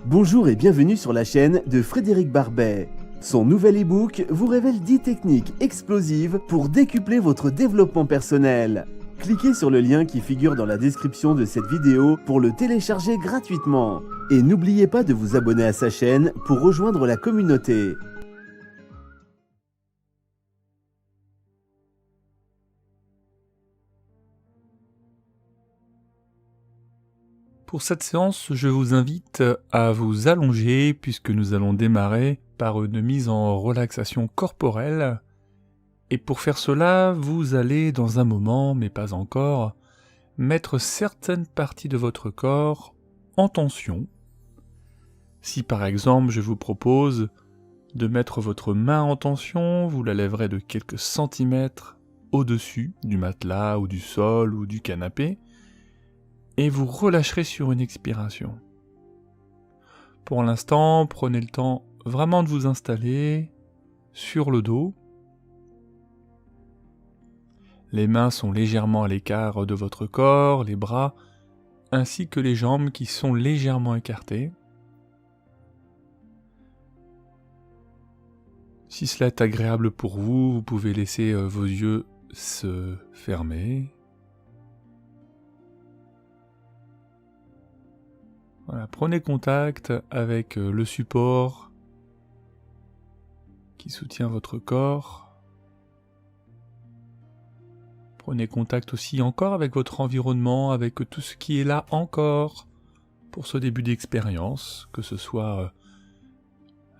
Bonjour et bienvenue sur la chaîne de Frédéric Barbet. Son nouvel e-book vous révèle 10 techniques explosives pour décupler votre développement personnel. Cliquez sur le lien qui figure dans la description de cette vidéo pour le télécharger gratuitement. Et n'oubliez pas de vous abonner à sa chaîne pour rejoindre la communauté. Pour cette séance, je vous invite à vous allonger puisque nous allons démarrer par une mise en relaxation corporelle. Et pour faire cela, vous allez dans un moment, mais pas encore, mettre certaines parties de votre corps en tension. Si par exemple je vous propose de mettre votre main en tension, vous la lèverez de quelques centimètres au-dessus du matelas ou du sol ou du canapé, et vous relâcherez sur une expiration. Pour l'instant, prenez le temps vraiment de vous installer sur le dos. Les mains sont légèrement à l'écart de votre corps, les bras, ainsi que les jambes qui sont légèrement écartées. Si cela est agréable pour vous, vous pouvez laisser vos yeux se fermer. Voilà, prenez contact avec le support qui soutient votre corps. Prenez contact aussi encore avec votre environnement, avec tout ce qui est là encore pour ce début d'expérience, que ce soit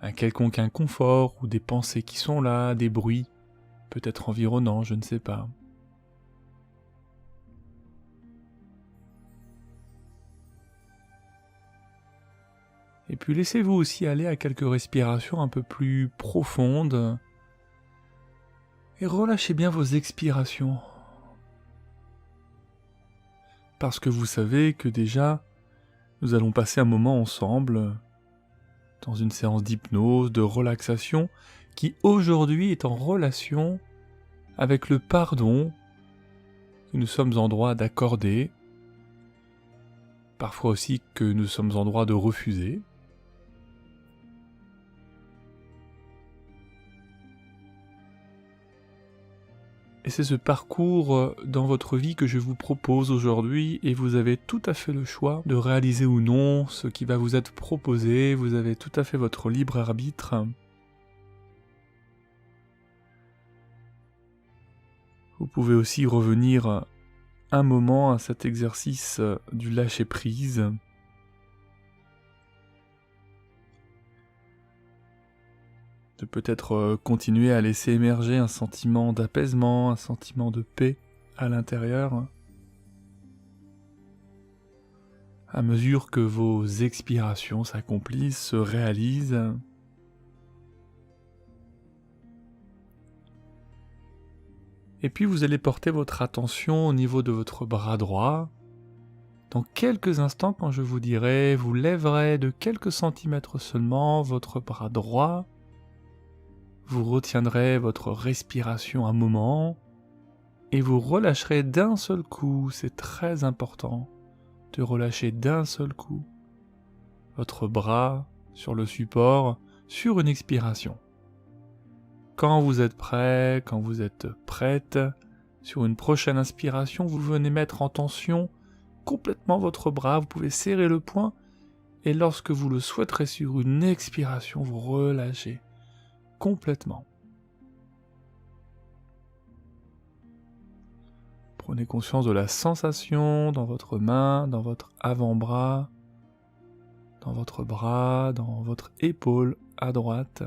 un quelconque inconfort ou des pensées qui sont là, des bruits peut-être environnants, je ne sais pas. Et puis laissez-vous aussi aller à quelques respirations un peu plus profondes. Et relâchez bien vos expirations. Parce que vous savez que déjà, nous allons passer un moment ensemble, dans une séance d'hypnose, de relaxation, qui aujourd'hui est en relation avec le pardon que nous sommes en droit d'accorder, parfois aussi que nous sommes en droit de refuser. Et c'est ce parcours dans votre vie que je vous propose aujourd'hui et vous avez tout à fait le choix de réaliser ou non ce qui va vous être proposé, vous avez tout à fait votre libre arbitre. Vous pouvez aussi revenir un moment à cet exercice du lâcher-prise. De peut-être continuer à laisser émerger un sentiment d'apaisement, un sentiment de paix à l'intérieur, à mesure que vos expirations s'accomplissent, se réalisent. Et puis vous allez porter votre attention au niveau de votre bras droit. Dans quelques instants, quand je vous dirai, vous lèverez de quelques centimètres seulement votre bras droit. Vous retiendrez votre respiration un moment et vous relâcherez d'un seul coup, c'est très important de relâcher d'un seul coup votre bras sur le support sur une expiration. Quand vous êtes prêt, quand vous êtes prête, sur une prochaine inspiration, vous venez mettre en tension complètement votre bras, vous pouvez serrer le poing et lorsque vous le souhaiterez sur une expiration, vous relâchez complètement. Prenez conscience de la sensation dans votre main, dans votre avant-bras, dans votre bras, dans votre épaule à droite.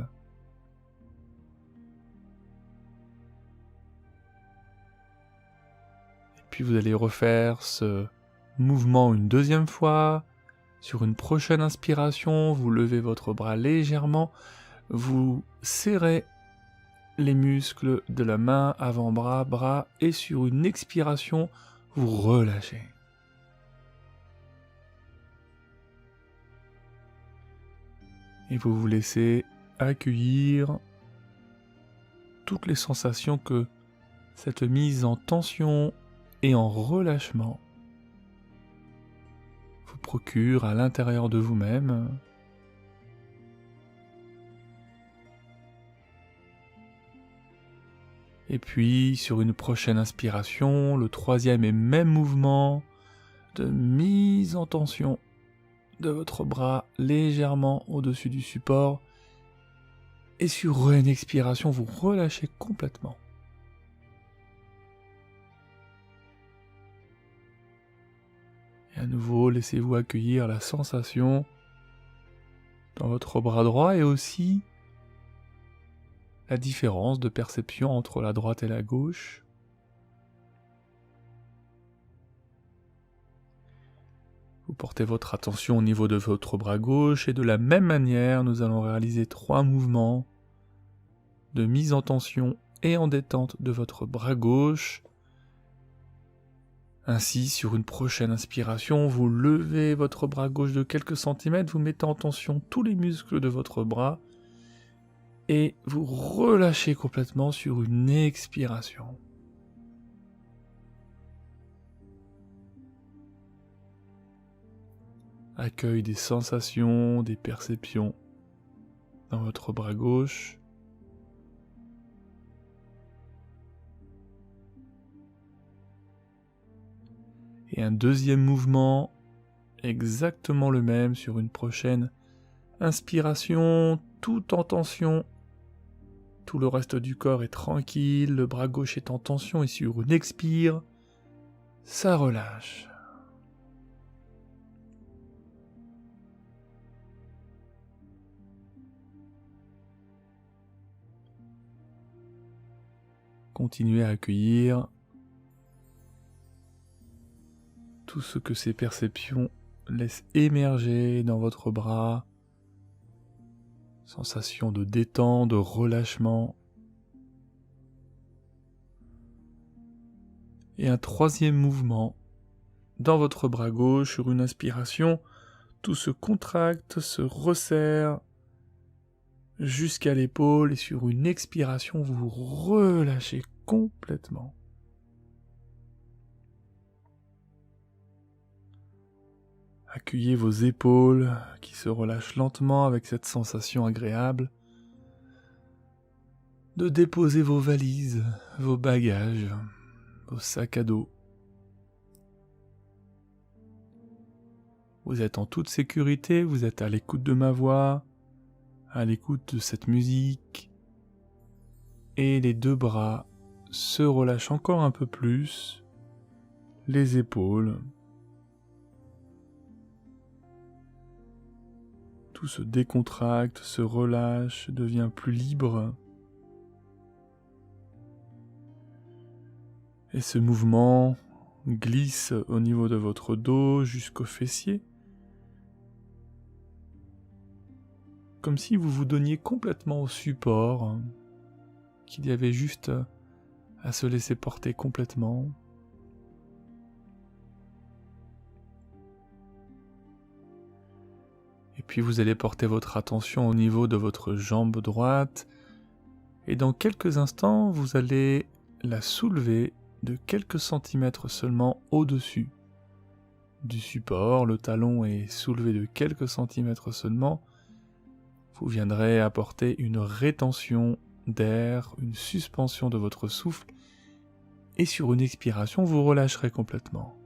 Et puis vous allez refaire ce mouvement une deuxième fois. Sur une prochaine inspiration, vous levez votre bras légèrement. Vous serrez les muscles de la main, avant-bras, bras, et sur une expiration, vous relâchez. Et vous vous laissez accueillir toutes les sensations que cette mise en tension et en relâchement vous procure à l'intérieur de vous-même. Et puis, sur une prochaine inspiration, le troisième et même mouvement de mise en tension de votre bras légèrement au-dessus du support. Et sur une expiration, vous relâchez complètement. Et à nouveau, laissez-vous accueillir la sensation dans votre bras droit et aussi la différence de perception entre la droite et la gauche. Vous portez votre attention au niveau de votre bras gauche et de la même manière, nous allons réaliser 3 mouvements de mise en tension et en détente de votre bras gauche. Ainsi, sur une prochaine inspiration, vous levez votre bras gauche de quelques centimètres, vous mettez en tension tous les muscles de votre bras et vous relâchez complètement sur une expiration. Accueil des sensations, des perceptions dans votre bras gauche. Et un deuxième mouvement, exactement le même sur une prochaine inspiration, tout en tension. Tout le reste du corps est tranquille, le bras gauche est en tension et sur une expire, ça relâche. Continuez à accueillir tout ce que ces perceptions laissent émerger dans votre bras. Sensation de détente, de relâchement. Et un troisième mouvement dans votre bras gauche sur une inspiration. Tout se contracte, se resserre jusqu'à l'épaule et sur une expiration, vous relâchez complètement. Accueillez vos épaules qui se relâchent lentement avec cette sensation agréable de déposer vos valises, vos bagages, vos sacs à dos. Vous êtes en toute sécurité, vous êtes à l'écoute de ma voix, à l'écoute de cette musique, et les 2 bras se relâchent encore un peu plus, les épaules. Tout se décontracte, se relâche, devient plus libre. Et ce mouvement glisse au niveau de votre dos jusqu'aux fessiers. Comme si vous vous donniez complètement au support, qu'il y avait juste à se laisser porter complètement. Et puis vous allez porter votre attention au niveau de votre jambe droite et dans quelques instants vous allez la soulever de quelques centimètres seulement au-dessus du support. Le talon est soulevé de quelques centimètres seulement. Vous viendrez apporter une rétention d'air, une suspension de votre souffle et sur une expiration vous relâcherez complètement.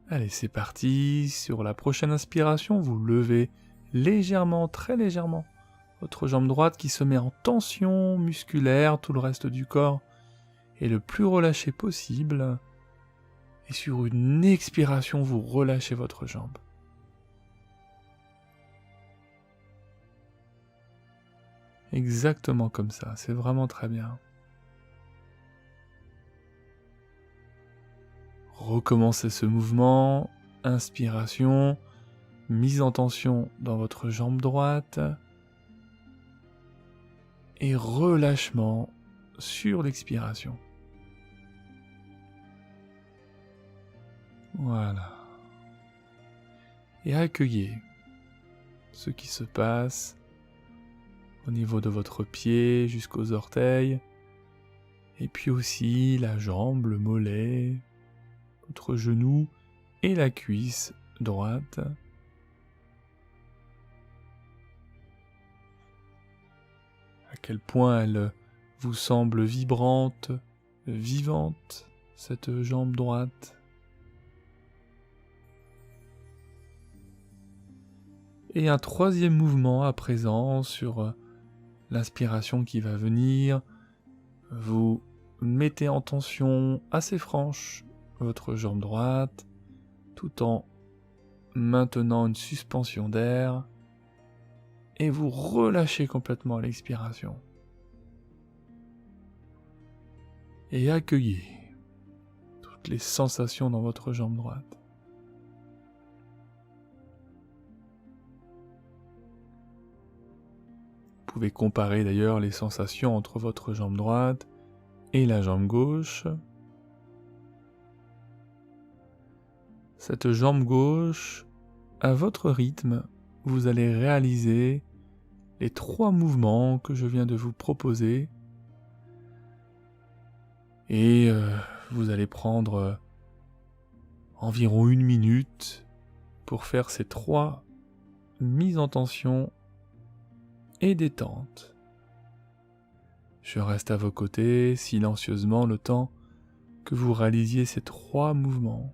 Allez, c'est parti. Sur la prochaine inspiration, vous levez légèrement, très légèrement, votre jambe droite qui se met en tension musculaire, tout le reste du corps est le plus relâché possible. Et sur une expiration, vous relâchez votre jambe. Exactement comme ça, c'est vraiment très bien. Recommencez ce mouvement, inspiration, mise en tension dans votre jambe droite et relâchement sur l'expiration. Voilà. Et accueillez ce qui se passe au niveau de votre pied jusqu'aux orteils et puis aussi la jambe, le mollet, votre genou et la cuisse droite. À quel point elle vous semble vibrante, vivante, cette jambe droite. Et un troisième mouvement à présent sur l'inspiration qui va venir. Vous mettez en tension assez franche votre jambe droite, tout en maintenant une suspension d'air, et vous relâchez complètement à l'expiration. Et accueillez toutes les sensations dans votre jambe droite. Vous pouvez comparer d'ailleurs les sensations entre votre jambe droite et la jambe gauche. Cette jambe gauche, à votre rythme, vous allez réaliser les 3 mouvements que je viens de vous proposer. Et vous allez prendre environ 1 minute pour faire ces 3 mises en tension et détente. Je reste à vos côtés silencieusement le temps que vous réalisiez ces 3 mouvements.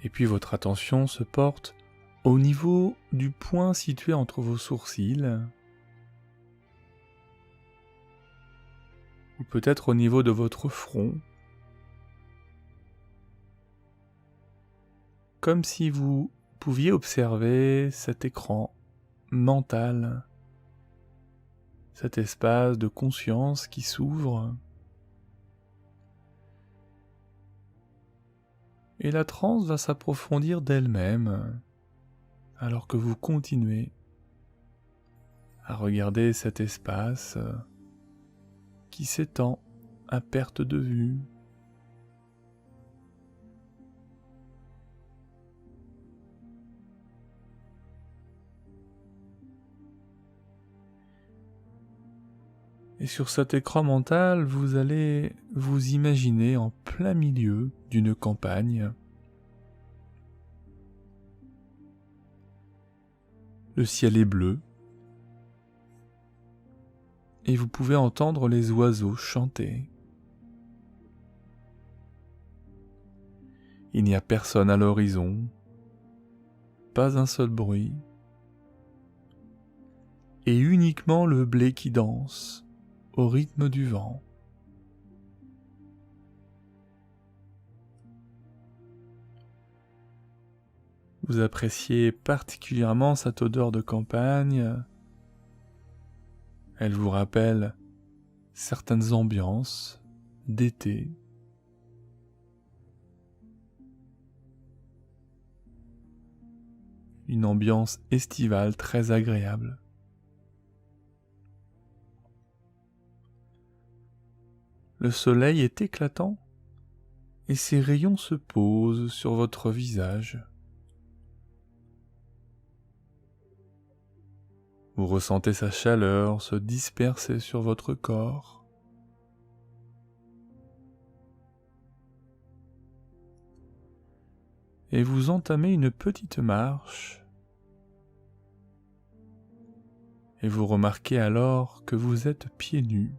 Et puis votre attention se porte au niveau du point situé entre vos sourcils, ou peut-être au niveau de votre front, comme si vous pouviez observer cet écran mental, cet espace de conscience qui s'ouvre. Et la transe va s'approfondir d'elle-même, alors que vous continuez à regarder cet espace qui s'étend à perte de vue. Et sur cet écran mental, vous allez vous imaginer en plein milieu d'une campagne. Le ciel est bleu. Et vous pouvez entendre les oiseaux chanter. Il n'y a personne à l'horizon, pas un seul bruit, et uniquement le blé qui danse au rythme du vent. Vous appréciez particulièrement cette odeur de campagne. Elle vous rappelle certaines ambiances d'été. Une ambiance estivale très agréable. Le soleil est éclatant et ses rayons se posent sur votre visage. Vous ressentez sa chaleur se disperser sur votre corps. Et vous entamez une petite marche. Et vous remarquez alors que vous êtes pieds nus.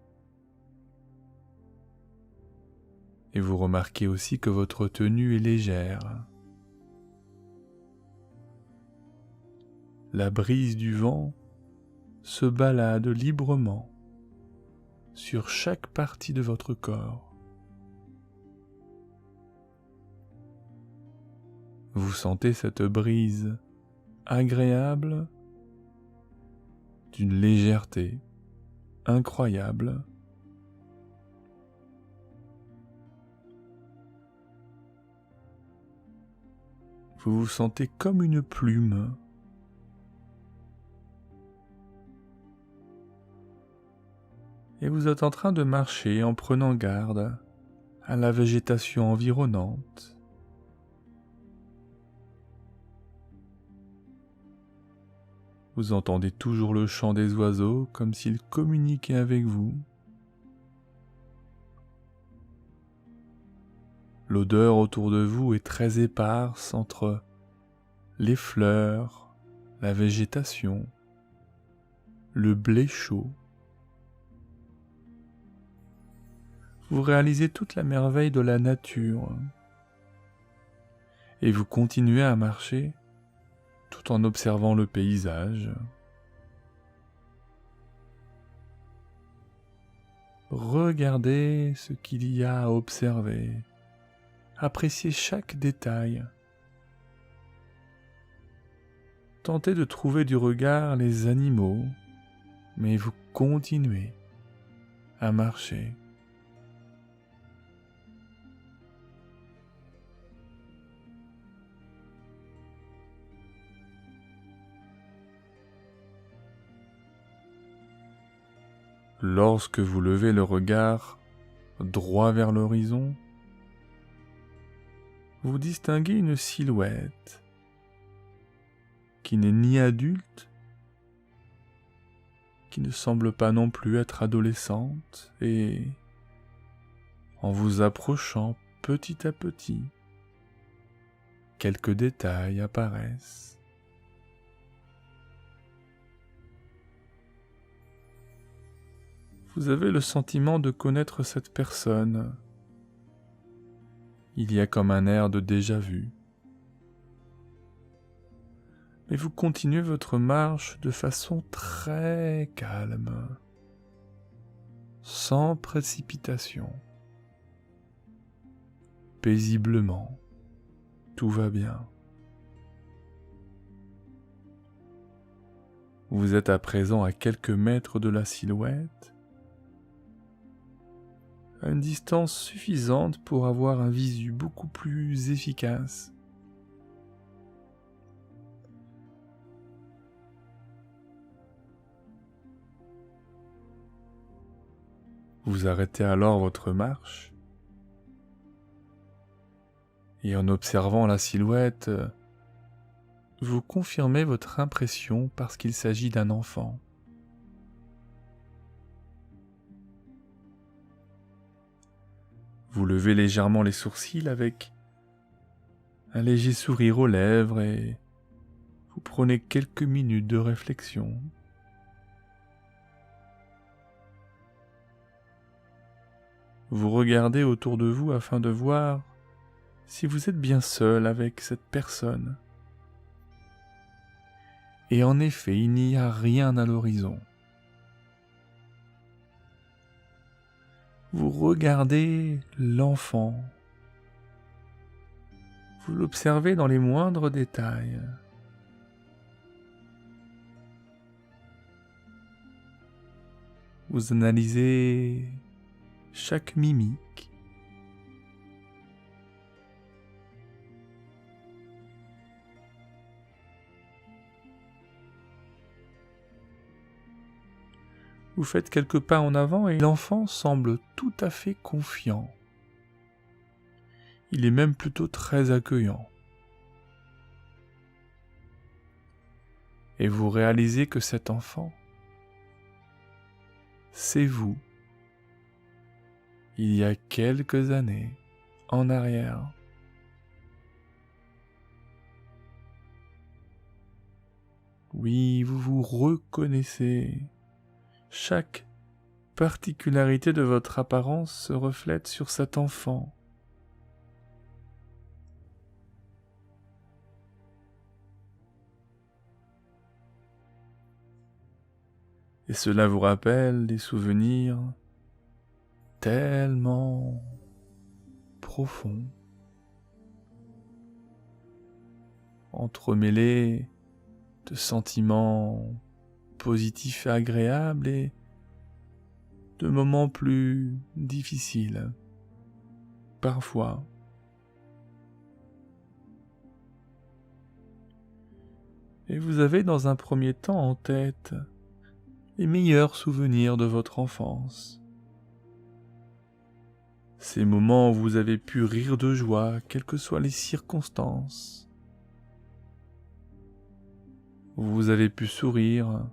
Et vous remarquez aussi que votre tenue est légère. La brise du vent se balade librement sur chaque partie de votre corps. Vous sentez cette brise agréable, d'une légèreté incroyable. Vous vous sentez comme une plume. Et vous êtes en train de marcher en prenant garde à la végétation environnante. Vous entendez toujours le chant des oiseaux comme s'ils communiquaient avec vous. L'odeur autour de vous est très éparse entre les fleurs, la végétation, le blé chaud. Vous réalisez toute la merveille de la nature et vous continuez à marcher tout en observant le paysage. Regardez ce qu'il y a à observer, appréciez chaque détail. Tentez de trouver du regard les animaux, mais vous continuez à marcher. Lorsque vous levez le regard droit vers l'horizon, vous distinguez une silhouette qui n'est ni adulte, qui ne semble pas non plus être adolescente, et en vous approchant petit à petit, quelques détails apparaissent. Vous avez le sentiment de connaître cette personne. Il y a comme un air de déjà-vu. Mais vous continuez votre marche de façon très calme, sans précipitation, paisiblement. Tout va bien. Vous êtes à présent à quelques mètres de la silhouette, à une distance suffisante pour avoir un visu beaucoup plus efficace. Vous arrêtez alors votre marche et en observant la silhouette, vous confirmez votre impression parce qu'il s'agit d'un enfant. Vous levez légèrement les sourcils avec un léger sourire aux lèvres et vous prenez quelques minutes de réflexion. Vous regardez autour de vous afin de voir si vous êtes bien seul avec cette personne. Et en effet, il n'y a rien à l'horizon. Vous regardez l'enfant. Vous l'observez dans les moindres détails. Vous analysez chaque mimique. Vous faites quelques pas en avant et l'enfant semble tout à fait confiant. Il est même plutôt très accueillant. Et vous réalisez que cet enfant, c'est vous. Il y a quelques années en arrière. Oui, vous vous reconnaissez. Chaque particularité de votre apparence se reflète sur cet enfant. Et cela vous rappelle des souvenirs tellement profonds. entremêlés de sentiments positifs et agréables et de moments plus difficiles, parfois. Et vous avez dans un premier temps en tête les meilleurs souvenirs de votre enfance. Ces moments où vous avez pu rire de joie, quelles que soient les circonstances. Où vous avez pu sourire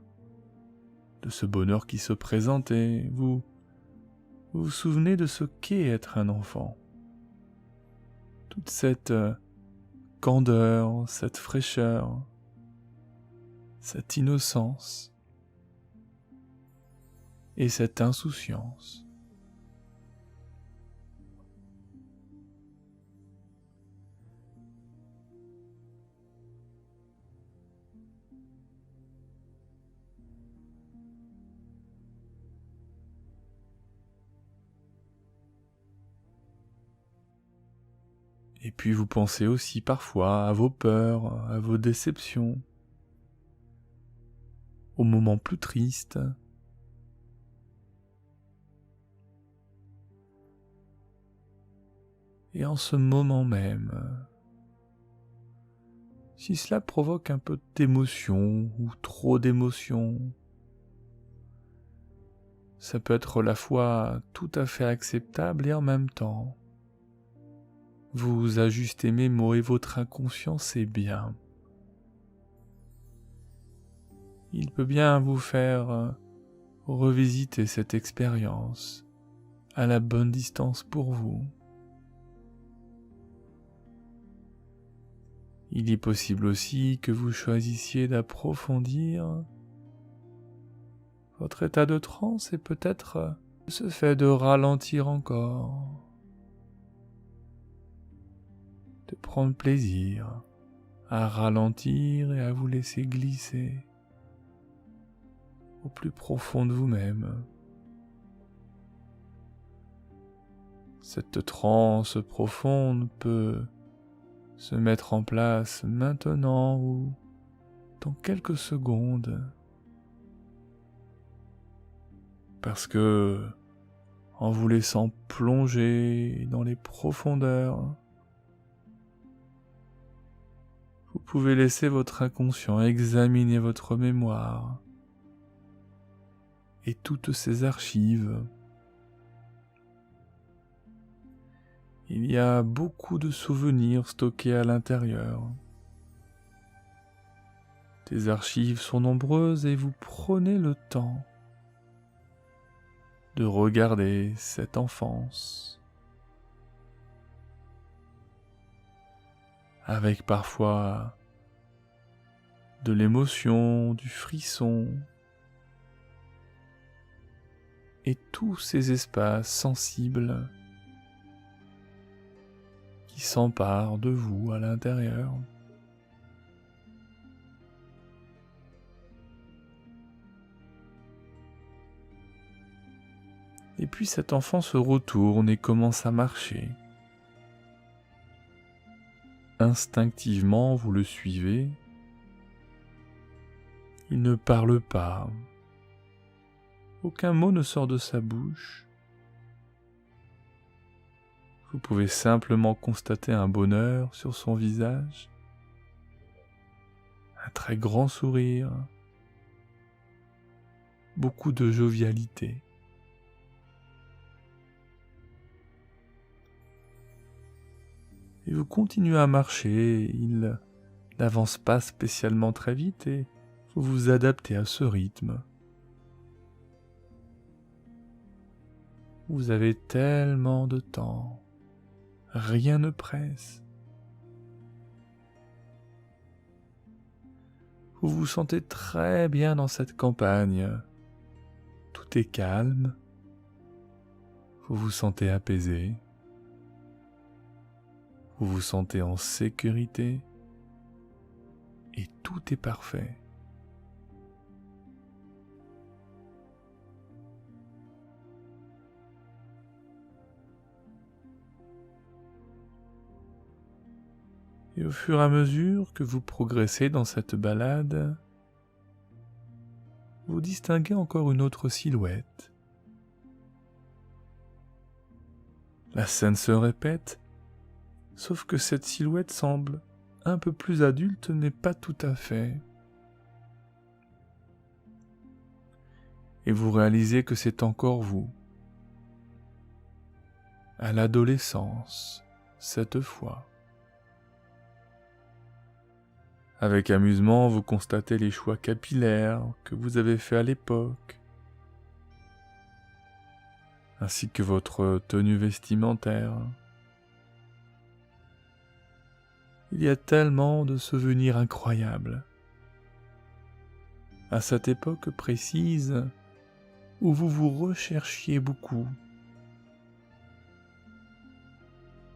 de ce bonheur qui se présentait. Vous vous souvenez de ce qu'est être un enfant. Toute cette candeur, cette fraîcheur, cette innocence et cette insouciance. Et puis vous pensez aussi parfois à vos peurs, à vos déceptions, aux moments plus tristes. Et en ce moment même, si cela provoque un peu d'émotion ou trop d'émotion, ça peut être à la fois tout à fait acceptable et en même temps, vous ajustez mes mots et votre inconscient c'est bien. Il peut bien vous faire revisiter cette expérience à la bonne distance pour vous. Il est possible aussi que vous choisissiez d'approfondir votre état de transe et peut-être ce fait de ralentir encore, de prendre plaisir à ralentir et à vous laisser glisser au plus profond de vous-même. Cette transe profonde peut se mettre en place maintenant ou dans quelques secondes. Parce que, en vous laissant plonger dans les profondeurs, vous pouvez laisser votre inconscient examiner votre mémoire et toutes ses archives. Il y a beaucoup de souvenirs stockés à l'intérieur. Des archives sont nombreuses et vous prenez le temps de regarder cette enfance, avec parfois de l'émotion, du frisson, et tous ces espaces sensibles qui s'emparent de vous à l'intérieur. Et puis cet enfant se retourne et commence à marcher. Instinctivement, vous le suivez. Il ne parle pas. Aucun mot ne sort de sa bouche. Vous pouvez simplement constater un bonheur sur son visage, un très grand sourire, beaucoup de jovialité. Et vous continuez à marcher, il n'avance pas spécialement très vite et vous vous adaptez à ce rythme. Vous avez tellement de temps, rien ne presse. Vous vous sentez très bien dans cette campagne, tout est calme, vous vous sentez apaisé. Vous vous sentez en sécurité et tout est parfait. Et au fur et à mesure que vous progressez dans cette balade, vous distinguez encore une autre silhouette. La scène se répète, sauf que cette silhouette semble un peu plus adulte, mais pas tout à fait. Et vous réalisez que c'est encore vous, à l'adolescence, cette fois. Avec amusement, vous constatez les choix capillaires que vous avez faits à l'époque, ainsi que votre tenue vestimentaire. Il y a tellement de souvenirs incroyables. À cette époque précise où vous vous recherchiez beaucoup.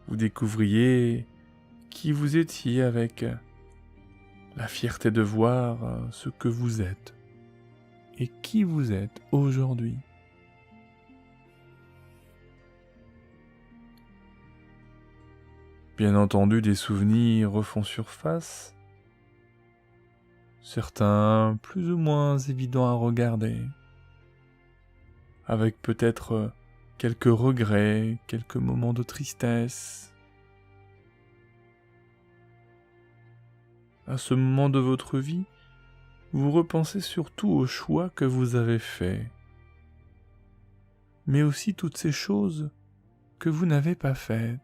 Vous découvriez qui vous étiez avec la fierté de voir ce que vous êtes et qui vous êtes aujourd'hui. Bien entendu, des souvenirs refont surface, certains plus ou moins évidents à regarder, avec peut-être quelques regrets, quelques moments de tristesse. À ce moment de votre vie, vous repensez surtout aux choix que vous avez faits, mais aussi toutes ces choses que vous n'avez pas faites.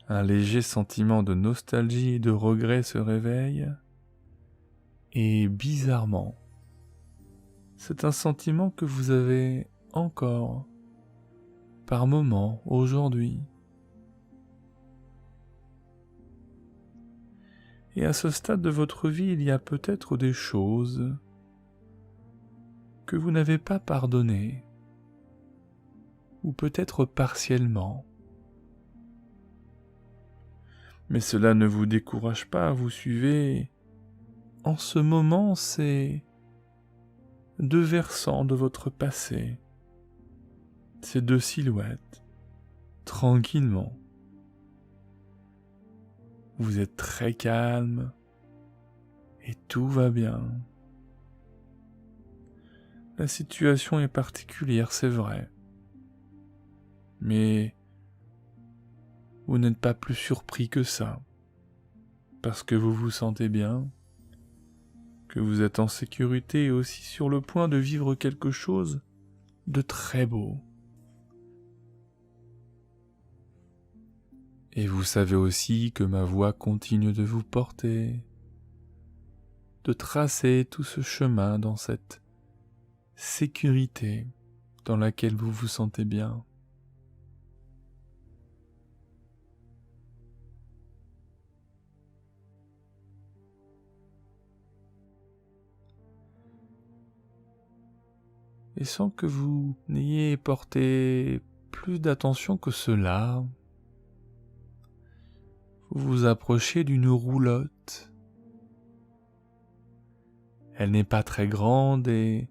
Un léger sentiment de nostalgie et de regret se réveille, et bizarrement, c'est un sentiment que vous avez encore, par moments, aujourd'hui. Et à ce stade de votre vie, il y a peut-être des choses que vous n'avez pas pardonnées, ou peut-être partiellement. Mais cela ne vous décourage pas, vous suivez. En ce moment, c'est deux versants de votre passé, ces deux silhouettes, tranquillement. Vous êtes très calme et tout va bien. La situation est particulière, c'est vrai, mais vous n'êtes pas plus surpris que ça, parce que vous vous sentez bien, que vous êtes en sécurité et aussi sur le point de vivre quelque chose de très beau. Et vous savez aussi que ma voix continue de vous porter, de tracer tout ce chemin dans cette sécurité dans laquelle vous vous sentez bien. Et sans que vous n'ayez porté plus d'attention que cela, vous vous approchez d'une roulotte. Elle n'est pas très grande et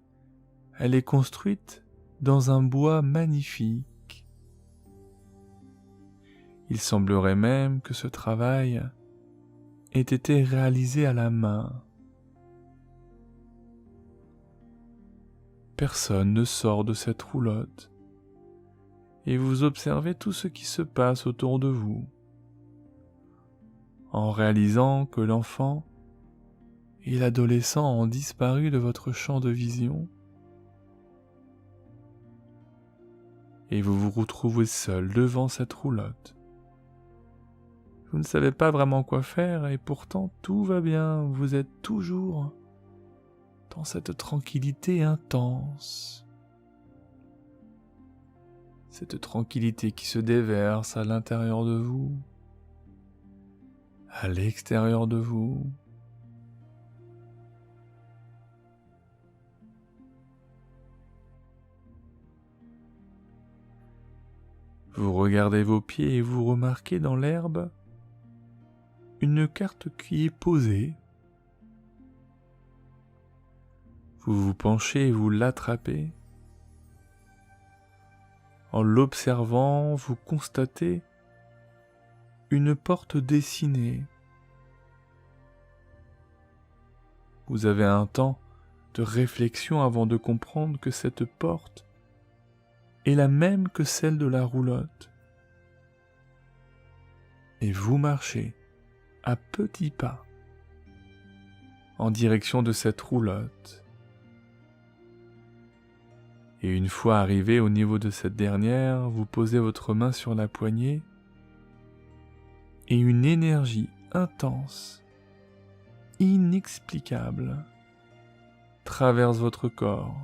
elle est construite dans un bois magnifique. Il semblerait même que ce travail ait été réalisé à la main. Personne ne sort de cette roulotte et vous observez tout ce qui se passe autour de vous, en réalisant que l'enfant et l'adolescent ont disparu de votre champ de vision et vous vous retrouvez seul devant cette roulotte. Vous ne savez pas vraiment quoi faire et pourtant tout va bien, vous êtes toujours dans cette tranquillité intense. Cette tranquillité qui se déverse à l'intérieur de vous, à l'extérieur de vous. Vous regardez vos pieds et vous remarquez dans l'herbe une carte qui est posée. Vous vous penchez et vous l'attrapez. En l'observant, vous constatez une porte dessinée. Vous avez un temps de réflexion avant de comprendre que cette porte est la même que celle de la roulotte. Et vous marchez à petits pas en direction de cette roulotte. Et une fois arrivé au niveau de cette dernière, vous posez votre main sur la poignée et une énergie intense, inexplicable, traverse votre corps.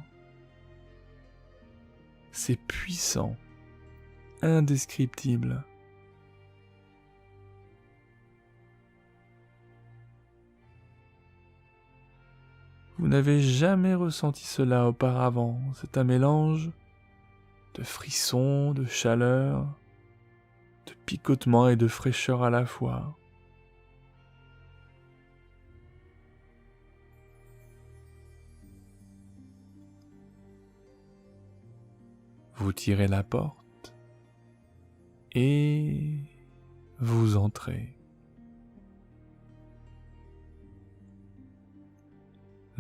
C'est puissant, indescriptible. Vous n'avez jamais ressenti cela auparavant. C'est un mélange de frissons, de chaleur, de picotement et de fraîcheur à la fois. Vous tirez la porte et vous entrez.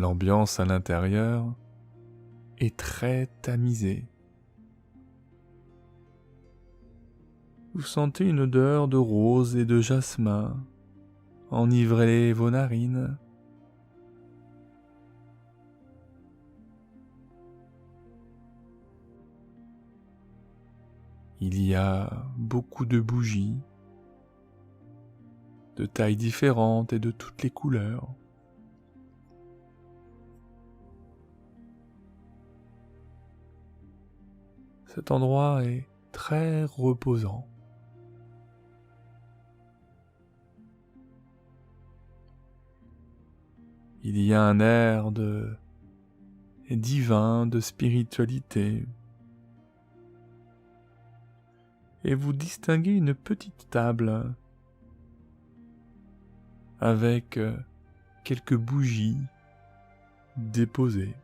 L'ambiance à l'intérieur est très tamisée. Vous sentez une odeur de rose et de jasmin enivrer vos narines. Il y a beaucoup de bougies, de tailles différentes et de toutes les couleurs. Cet endroit est très reposant. Il y a un air divin, de spiritualité. Et vous distinguez une petite table avec quelques bougies déposées.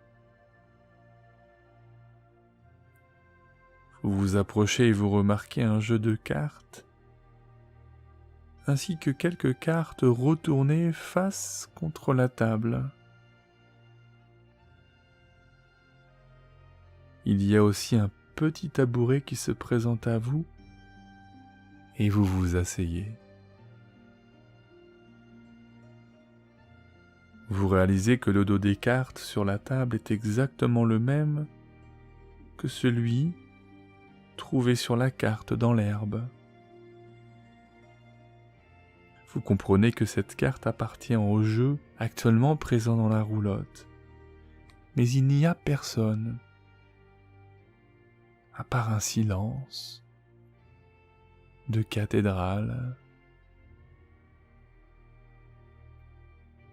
Vous vous approchez et vous remarquez un jeu de cartes, ainsi que quelques cartes retournées face contre la table. Il y a aussi un petit tabouret qui se présente à vous, et vous vous asseyez. Vous réalisez que le dos des cartes sur la table est exactement le même que celui trouvé sur la carte dans l'herbe. Vous comprenez que cette carte appartient au jeu actuellement présent dans la roulotte. Mais il n'y a personne, à part un silence de cathédrale.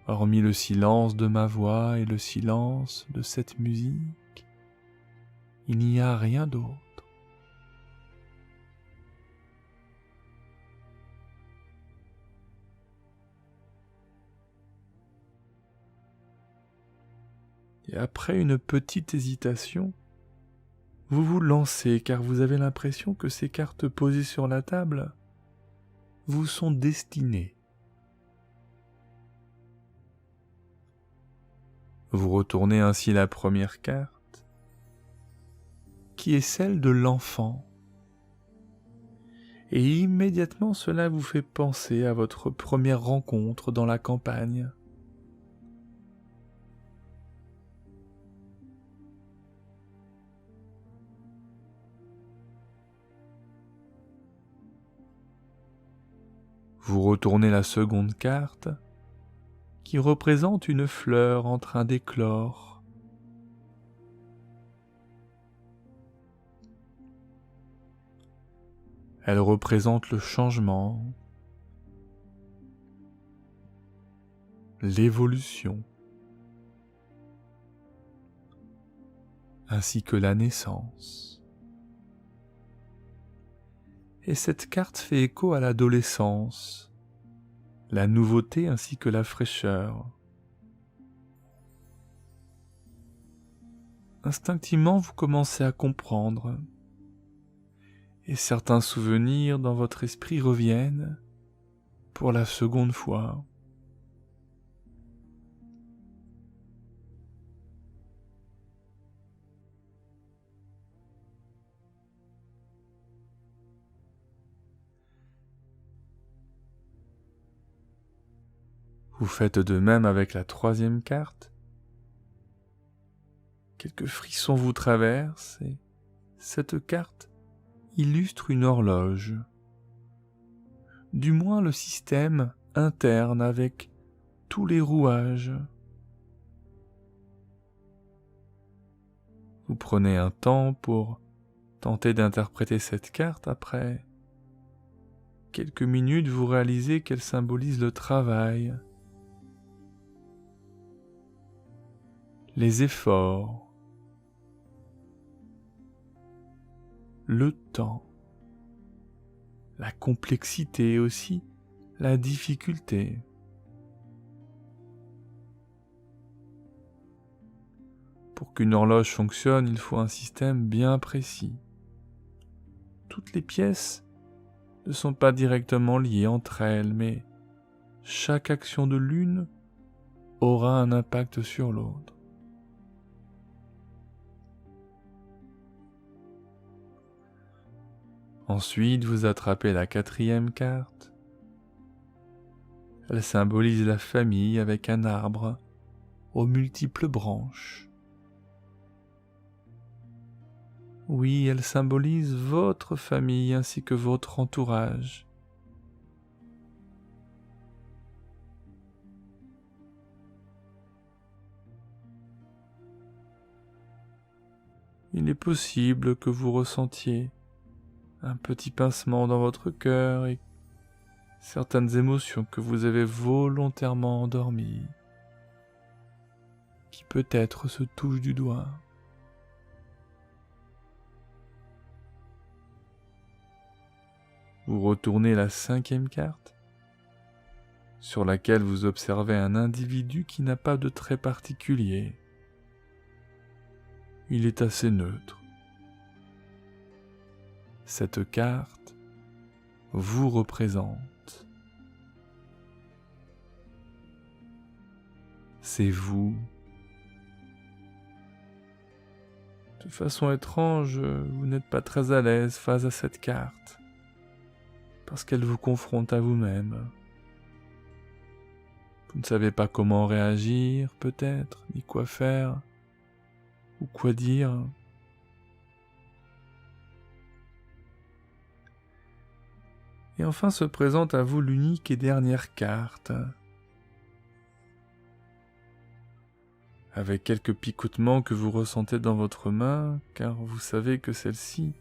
Hormis le silence de ma voix et le silence de cette musique, il n'y a rien d'autre. Et après une petite hésitation, vous vous lancez car vous avez l'impression que ces cartes posées sur la table vous sont destinées. Vous retournez ainsi la première carte, qui est celle de l'enfant. Et immédiatement cela vous fait penser à votre première rencontre dans la campagne. Vous retournez la seconde carte, qui représente une fleur en train d'éclore. Elle représente le changement, l'évolution, ainsi que la naissance. Et cette carte fait écho à l'adolescence, la nouveauté ainsi que la fraîcheur. instinctivement vous commencez à comprendre, et certains souvenirs dans votre esprit reviennent pour la seconde fois. Vous faites de même avec la troisième carte. Quelques frissons vous traversent et cette carte illustre une horloge. Du moins le système interne avec tous les rouages. Vous prenez un temps pour tenter d'interpréter cette carte. Après quelques minutes, vous réalisez qu'elle symbolise le travail, les efforts, le temps, la complexité aussi, la difficulté. Pour qu'une horloge fonctionne, il faut un système bien précis. Toutes les pièces ne sont pas directement liées entre elles, mais chaque action de l'une aura un impact sur l'autre. Ensuite, vous attrapez la quatrième carte. Elle symbolise la famille avec un arbre aux multiples branches. Oui, elle symbolise votre famille ainsi que votre entourage. Il est possible que vous ressentiez un petit pincement dans votre cœur et certaines émotions que vous avez volontairement endormies, qui peut-être se touchent du doigt. Vous retournez la cinquième carte, sur laquelle vous observez un individu qui n'a pas de trait particulier. Il est assez neutre. Cette carte vous représente. C'est vous. De façon étrange, vous n'êtes pas très à l'aise face à cette carte, parce qu'elle vous confronte à vous-même. Vous ne savez pas comment réagir, peut-être, ni quoi faire, ou quoi dire. Et enfin se présente à vous l'unique et dernière carte, avec quelques picotements que vous ressentez dans votre main, car vous savez que celle-ci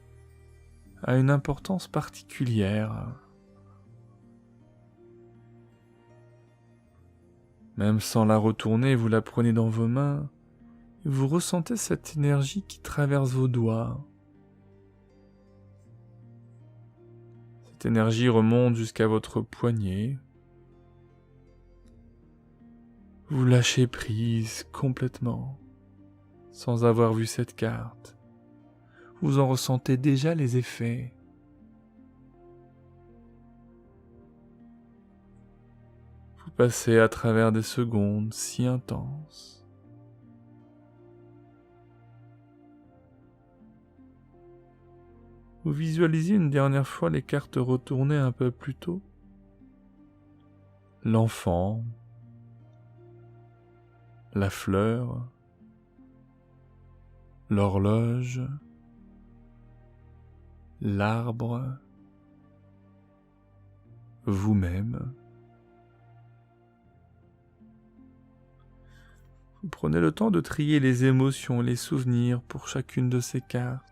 a une importance particulière. Même sans la retourner, vous la prenez dans vos mains, et vous ressentez cette énergie qui traverse vos doigts. Cette énergie remonte jusqu'à votre poignet. Vous lâchez prise complètement, sans avoir vu cette carte. Vous en ressentez déjà les effets. Vous passez à travers des secondes si intenses. Vous visualisez une dernière fois les cartes retournées un peu plus tôt. L'enfant, la fleur, l'horloge, l'arbre, vous-même. Vous prenez le temps de trier les émotions et les souvenirs pour chacune de ces cartes.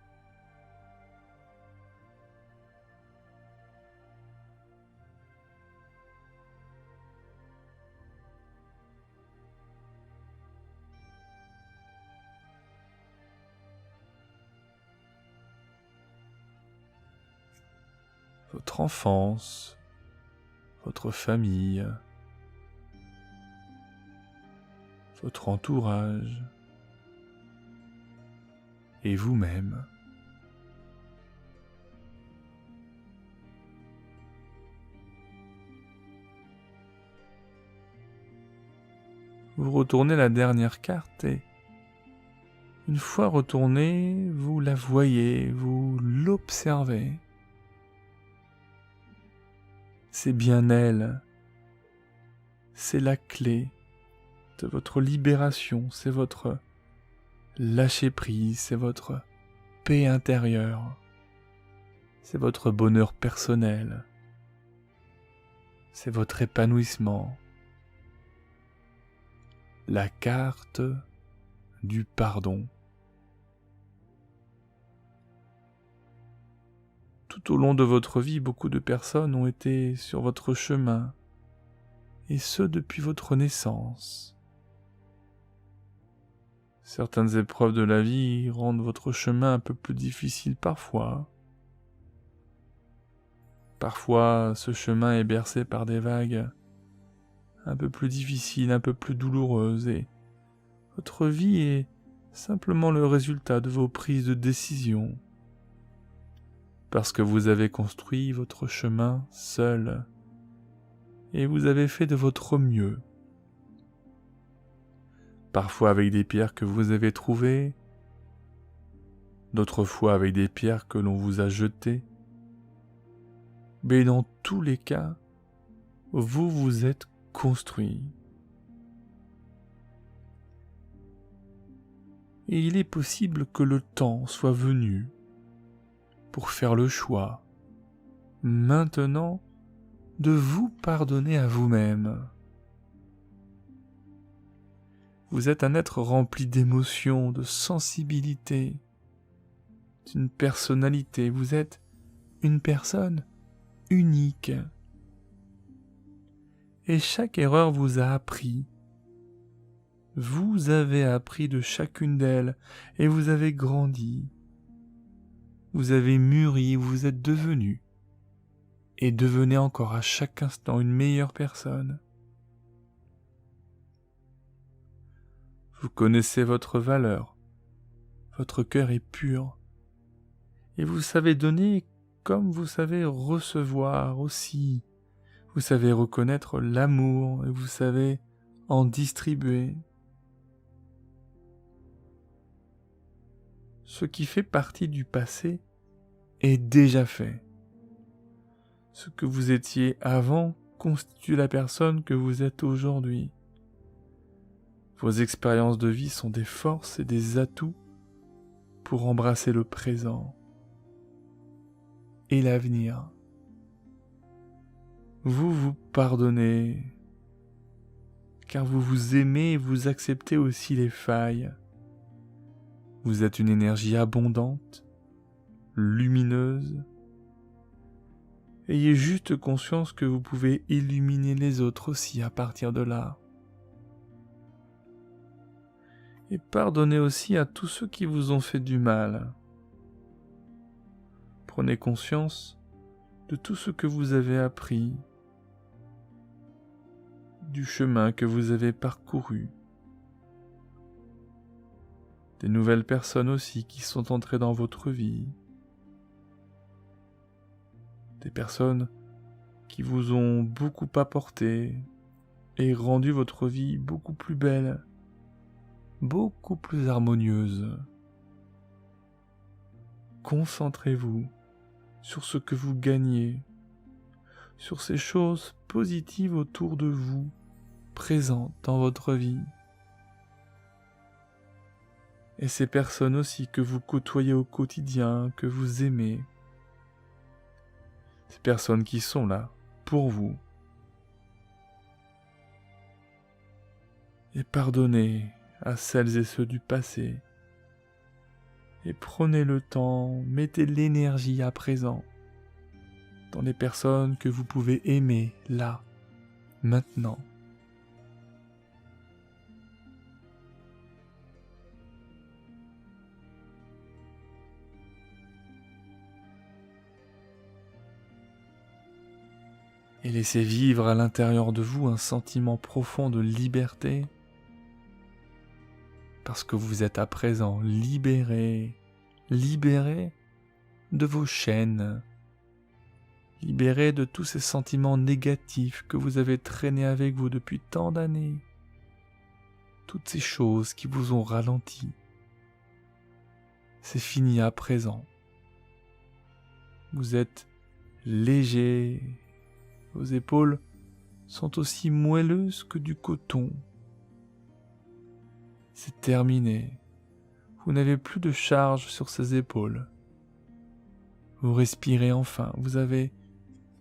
Votre enfance, votre famille, votre entourage, et vous-même. Vous retournez la dernière carte et une fois retournée, vous la voyez, vous l'observez. C'est bien elle. C'est la clé de votre libération, c'est votre lâcher-prise, c'est votre paix intérieure, c'est votre bonheur personnel, c'est votre épanouissement. La carte du pardon. Tout au long de votre vie, beaucoup de personnes ont été sur votre chemin, et ce depuis votre naissance. Certaines épreuves de la vie rendent votre chemin un peu plus difficile parfois. Parfois, ce chemin est bercé par des vagues un peu plus difficiles, un peu plus douloureuses, et votre vie est simplement le résultat de vos prises de décision. Parce que vous avez construit votre chemin seul, et vous avez fait de votre mieux. Parfois avec des pierres que vous avez trouvées, d'autres fois avec des pierres que l'on vous a jetées. Mais dans tous les cas, vous vous êtes construit. Et il est possible que le temps soit venu pour faire le choix, maintenant, de vous pardonner à vous-même. Vous êtes un être rempli d'émotions, de sensibilité, d'une personnalité. Vous êtes une personne unique. Et chaque erreur vous a appris. Vous avez appris de chacune d'elles et vous avez grandi. Vous avez mûri, vous êtes devenu et devenez encore à chaque instant une meilleure personne. Vous connaissez votre valeur, votre cœur est pur, et vous savez donner comme vous savez recevoir aussi. Vous savez reconnaître l'amour et vous savez en distribuer. Ce qui fait partie du passé est déjà fait. Ce que vous étiez avant constitue la personne que vous êtes aujourd'hui. Vos expériences de vie sont des forces et des atouts pour embrasser le présent et l'avenir. Vous vous pardonnez, car vous vous aimez et vous acceptez aussi les failles. Vous êtes une énergie abondante, lumineuse. Ayez juste conscience que vous pouvez illuminer les autres aussi à partir de là. Et pardonnez aussi à tous ceux qui vous ont fait du mal. Prenez conscience de tout ce que vous avez appris, du chemin que vous avez parcouru, des nouvelles personnes aussi qui sont entrées dans votre vie, des personnes qui vous ont beaucoup apporté et rendu votre vie beaucoup plus belle, beaucoup plus harmonieuse. Concentrez-vous sur ce que vous gagnez, sur ces choses positives autour de vous, présentes dans votre vie. Et ces personnes aussi que vous côtoyez au quotidien, que vous aimez. Ces personnes qui sont là pour vous. Et pardonnez à celles et ceux du passé. Et prenez le temps, mettez l'énergie à présent dans les personnes que vous pouvez aimer là, maintenant. Et laissez vivre à l'intérieur de vous un sentiment profond de liberté, parce que vous êtes à présent libéré libéré de vos chaînes, libéré de tous ces sentiments négatifs que vous avez traînés avec vous depuis tant d'années, toutes ces choses qui vous ont ralenti. C'est fini à présent. Vous êtes léger, vos épaules sont aussi moelleuses que du coton. C'est terminé. Vous n'avez plus de charge sur ces épaules. Vous respirez enfin, vous avez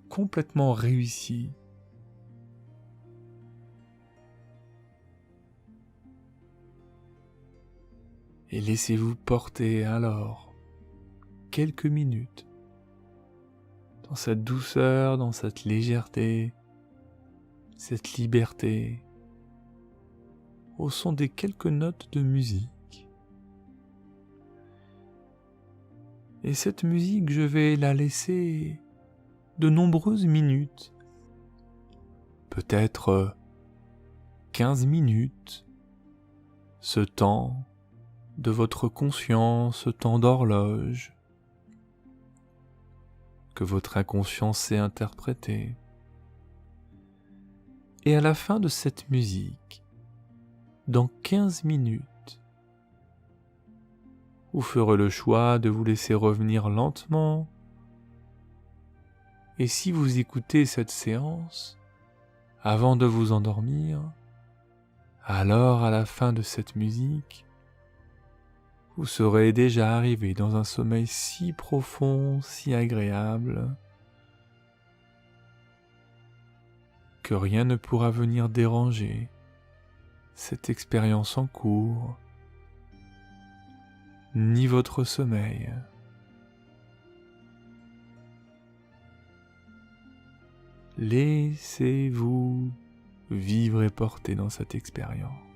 complètement réussi. Et laissez-vous porter alors quelques minutes dans cette douceur, dans cette légèreté, cette liberté, au son des quelques notes de musique. Et cette musique, je vais la laisser de nombreuses minutes, peut-être 15 minutes, ce temps de votre conscience, ce temps d'horloge que votre inconscience sait interpréter. Et à la fin de cette musique, dans 15 minutes, vous ferez le choix de vous laisser revenir lentement. Et si vous écoutez cette séance avant de vous endormir, alors à la fin de cette musique, vous serez déjà arrivé dans un sommeil si profond, si agréable, que rien ne pourra venir déranger cette expérience en cours, ni votre sommeil. Laissez-vous vivre et porter dans cette expérience.